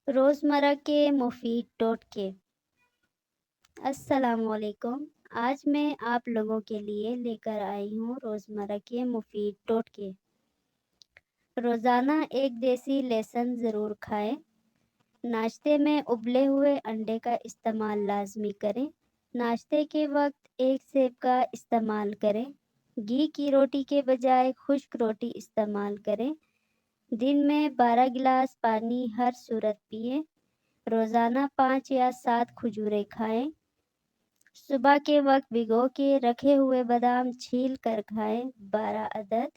रोज़मर्रा के मुफ़ीद टोटके। अस्सलामुअलैकुम। आज मैं आप लोगों के लिए लेकर आई हूँ रोज़मर्रा के मुफ़ीद टोटके। रोज़ाना एक देसी लहसुन ज़रूर खाएं। नाश्ते में उबले हुए अंडे का इस्तेमाल लाज़मी करें। नाश्ते के वक्त एक सेब का इस्तेमाल करें। घी की रोटी के बजाय खुश्क रोटी इस्तेमाल करें। दिन में 12 गिलास पानी हर सूरत पिएं। रोज़ाना 5 या 7 खजूरें खाएं। सुबह के वक्त भिगो के रखे हुए बादाम छील कर खाएं 12 अदद।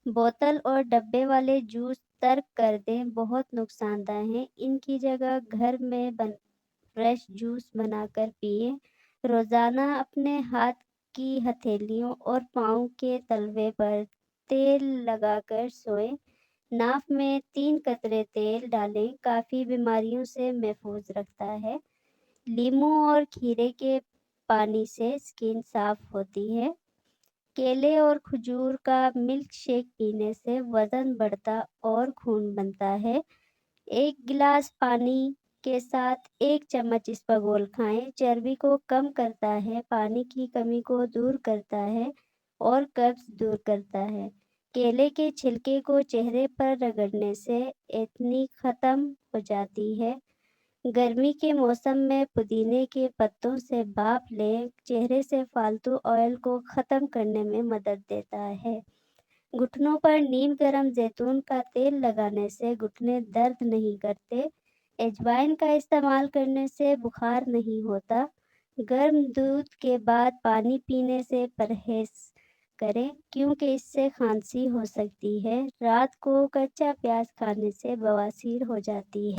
बोतल और डब्बे वाले जूस तर्क कर दें, बहुत नुकसानदायक हैं। इनकी जगह घर में फ्रेश जूस बनाकर पिएं। रोज़ाना अपने हाथ की हथेलियों और पाँव के तलवे पर तेल लगाकर सोएं। नाक में 3 कतरे तेल डालें, काफ़ी बीमारियों से महफूज रखता है। लीमू और खीरे के पानी से स्किन साफ होती है। केले और खजूर का मिल्क शेक पीने से वज़न बढ़ता और खून बनता है। 1 गिलास पानी के साथ 1 चम्मच इसबगोल खाएं। चर्बी को कम करता है, पानी की कमी को दूर करता है और कब्ज़ दूर करता है। केले के छिलके को चेहरे पर रगड़ने से एक्ने ख़त्म हो जाती है। गर्मी के मौसम में पुदीने के पत्तों से भाप लें, चेहरे से फालतू ऑयल को ख़त्म करने में मदद देता है। घुटनों पर नीम गर्म जैतून का तेल लगाने से घुटने दर्द नहीं करते। अजवाइन का इस्तेमाल करने से बुखार नहीं होता। गर्म दूध के बाद पानी पीने से परहेज़ करें, क्योंकि इससे खांसी हो सकती है। रात को कच्चा प्याज खाने से बवासीर हो जाती है।